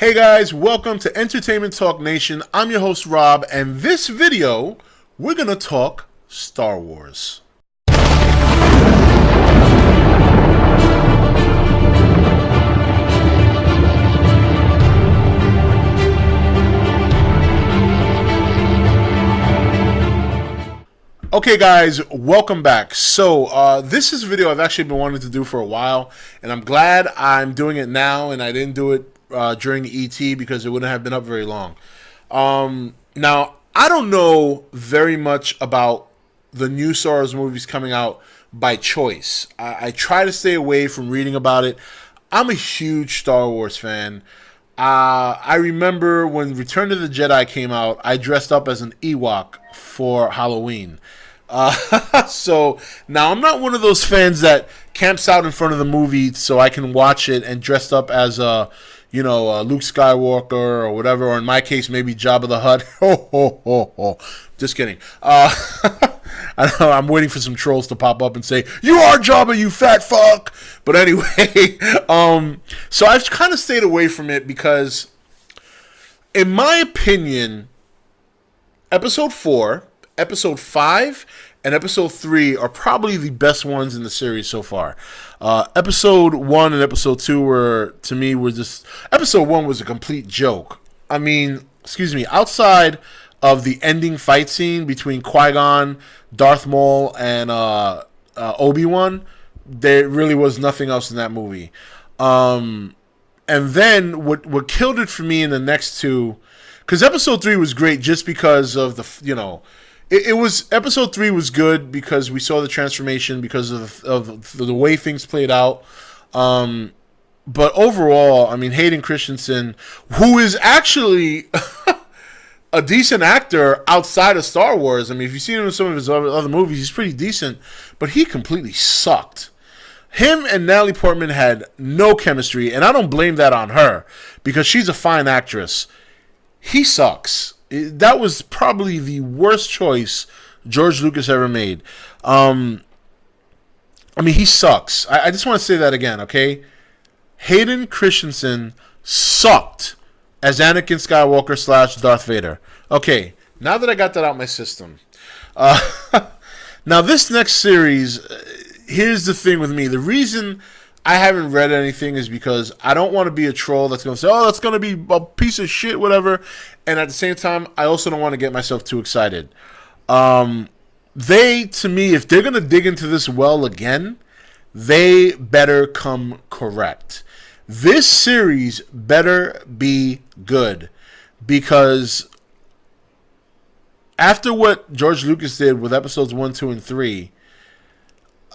Hey guys, welcome to Entertainment Talk Nation. I'm your host Rob, and this video, we're gonna talk Star Wars. Okay guys, welcome back. So this is a video I've actually been wanting to do for a while, and I'm glad I'm doing it now and I didn't do it during E.T. because it wouldn't have been up very long. Now, I don't know very much about the new Star Wars movies coming out by choice. I try to stay away from reading about it. I'm a huge Star Wars fan. I remember when Return of the Jedi came out, I dressed up as an Ewok for Halloween. So now I'm not one of those fans that camps out in front of the movie so I can watch it and dressed up as a, Luke Skywalker or whatever, or in my case maybe Jabba the Hutt. Ho ho ho ho. Just kidding. I know, I'm waiting for some trolls to pop up and say, "You are Jabba, you fat fuck." But anyway, so I've kind of stayed away from it because, in my opinion, Episode 4, Episode 5, and Episode 3 are probably the best ones in the series so far. Episode 1 and Episode 2 were just... Episode 1 was a complete joke. I mean, outside of the ending fight scene between Qui-Gon, Darth Maul, and Obi-Wan, there really was nothing else in that movie. And then what killed it for me in the next two... Because Episode 3 was great just because of the, it was, Episode 3 was good because we saw the transformation because of the way things played out. But overall, I mean, Hayden Christensen, who is actually a decent actor outside of Star Wars. I mean, if you've seen him in some of his other movies, he's pretty decent, but he completely sucked. Him and Natalie Portman had no chemistry, and I don't blame that on her because she's a fine actress. He sucks. That was probably the worst choice George Lucas ever made. I mean, he sucks. I just want to say that again, okay? Hayden Christensen sucked as Anakin Skywalker / Darth Vader. Okay, now that I got that out of my system. Now, this next series, here's the thing with me. The reason I haven't read anything is because I don't want to be a troll that's going to say, oh, that's going to be a piece of shit, whatever. And at the same time, I also don't want to get myself too excited. To me, if they're going to dig into this well again, they better come correct. This series better be good. Because after what George Lucas did with episodes 1, 2, and 3,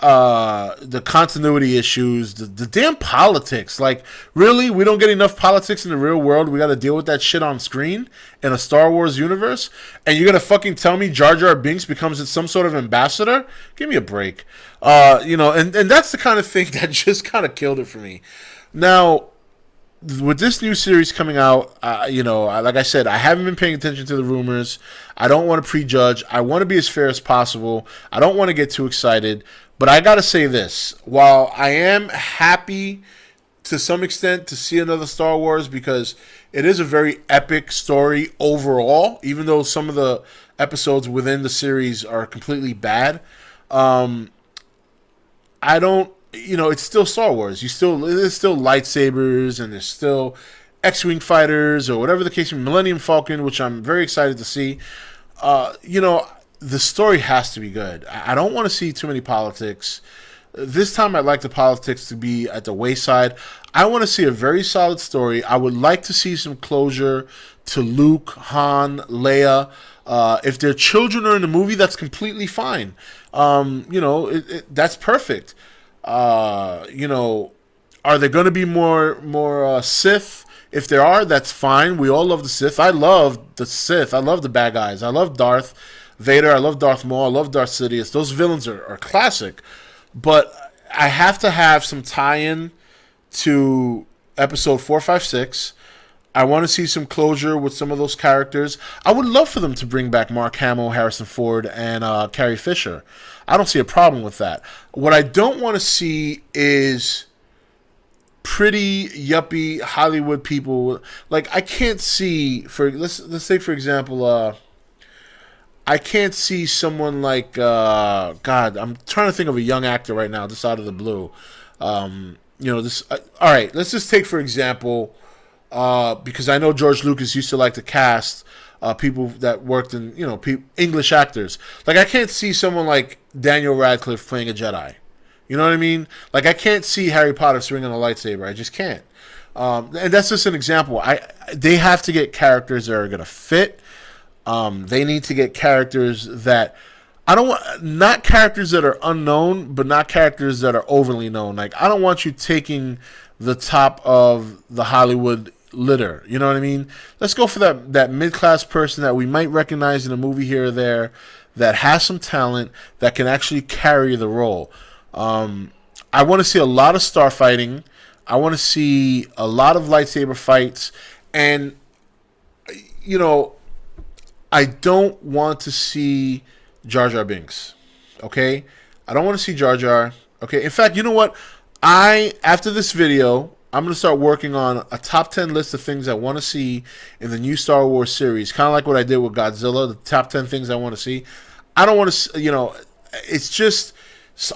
the continuity issues, the damn politics. Like, really? We don't get enough politics in the real world? We got to deal with that shit on screen in a Star Wars universe? And you're going to fucking tell me Jar Jar Binks becomes some sort of ambassador? Give me a break. And that's the kind of thing that just kind of killed it for me. Now, with this new series coming out, like I said, I haven't been paying attention to the rumors. I don't want to prejudge. I want to be as fair as possible. I don't want to get too excited. But I got to say this. While I am happy to some extent to see another Star Wars because it is a very epic story overall, even though some of the episodes within the series are completely bad, I don't... it's still Star Wars. There's still lightsabers, and there's still X-Wing fighters, or whatever the case, Millennium Falcon, which I'm very excited to see. The story has to be good. I don't want to see too many politics. This time I'd like the politics to be at the wayside. I want to see a very solid story. I would like to see some closure to Luke, Han, Leia. If their children are in the movie, that's completely fine. That's perfect. Are there going to be more Sith? If there are, that's fine. We all love the Sith. I love the Sith. I love the bad guys. I love Darth Vader. I love Darth Maul. I love Darth Sidious. Those villains are classic. But I have to have some tie-in to episode 4, 5, 6. I want to see some closure with some of those characters. I would love for them to bring back Mark Hamill, Harrison Ford, and Carrie Fisher. I don't see a problem with that. What I don't want to see is pretty yuppie Hollywood people. Like I can't see for let's say for example, I can't see someone like God. I'm trying to think of a young actor right now, just out of the blue. You know this. All right, let's just take for example, because I know George Lucas used to like to cast people that worked in English actors. Like I can't see someone like Daniel Radcliffe playing a Jedi. You know what I mean? Like I can't see Harry Potter swinging a lightsaber. I just can't. And that's just an example. They have to get characters that are gonna fit. They need to get characters that I don't want, not characters that are unknown, but not characters that are overly known. Like I don't want you taking the top of the Hollywood litter. You know what I mean? Let's go for that mid-class person that we might recognize in a movie here or there, that has some talent, that can actually carry the role. I want to see a lot of star fighting. I want to see a lot of lightsaber fights, and you know, I don't want to see Jar Jar Binks. Okay, I don't want to see Jar Jar. Okay, in fact, you know what? After this video, I'm going to start working on a top 10 list of things I want to see in the new Star Wars series. Kind of like what I did with Godzilla, the top 10 things I want to see. I don't want to, it's just,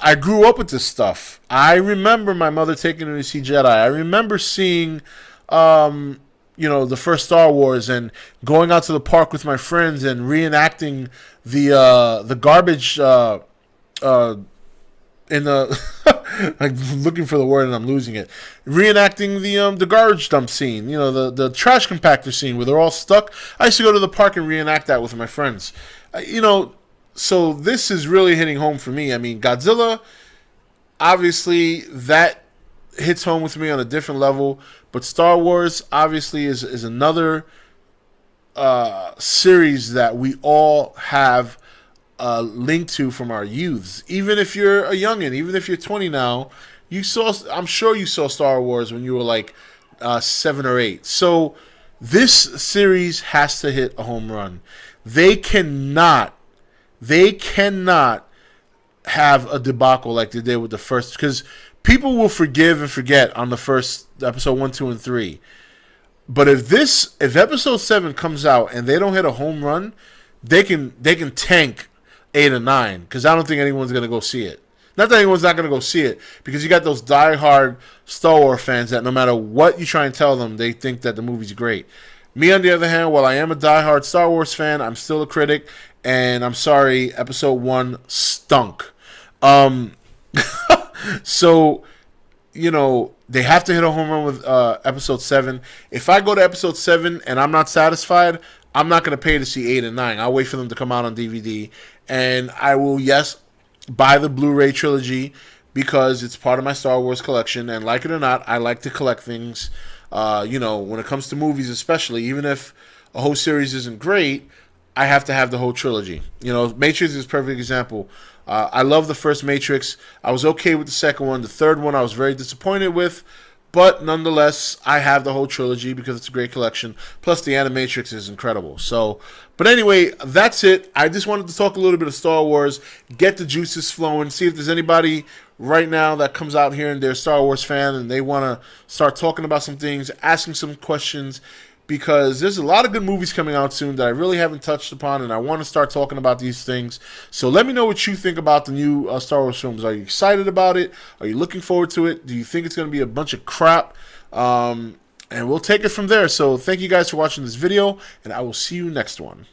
I grew up with this stuff. I remember my mother taking me to see Jedi. I remember seeing, the first Star Wars and going out to the park with my friends and reenacting the garbage, in the I'm looking for the word and I'm losing it. Reenacting the garbage dump scene, the trash compactor scene where they're all stuck. I used to go to the park and reenact that with my friends. So this is really hitting home for me. I mean, Godzilla, obviously that hits home with me on a different level, but Star Wars obviously is another series that we all have link to from our youths. Even if you're a youngin, even if you're 20 now, I'm sure you saw Star Wars when you were like 7 or 8. So this series has to hit a home run. They cannot have a debacle like they did with the first, because people will forgive and forget on the first episode 1, 2, and 3. But if episode 7 comes out and they don't hit a home run, they can tank 8 and 9, because I don't think anyone's going to go see it. Not that anyone's not going to go see it, because you got those diehard Star Wars fans that no matter what you try and tell them, they think that the movie's great. Me, on the other hand, while I am a diehard Star Wars fan, I'm still a critic, and I'm sorry, episode 1 stunk. So, they have to hit a home run with episode 7. If I go to episode 7 and I'm not satisfied, I'm not going to pay to see 8 and 9. I'll wait for them to come out on DVD. And I will, yes, buy the Blu-ray trilogy because it's part of my Star Wars collection. And like it or not, I like to collect things. When it comes to movies especially, even if a whole series isn't great, I have to have the whole trilogy. Matrix is a perfect example. I love the first Matrix. I was okay with the second one. The third one I was very disappointed with. But nonetheless, I have the whole trilogy because it's a great collection. Plus, the Animatrix is incredible. But anyway, that's it. I just wanted to talk a little bit of Star Wars, get the juices flowing, see if there's anybody right now that comes out here and they're a Star Wars fan and they want to start talking about some things, asking some questions, because there's a lot of good movies coming out soon that I really haven't touched upon, and I want to start talking about these things. So let me know what you think about the new Star Wars films. Are you excited about it? Are you looking forward to it? Do you think it's going to be a bunch of crap? And we'll take it from there. So thank you guys for watching this video, and I will see you next one.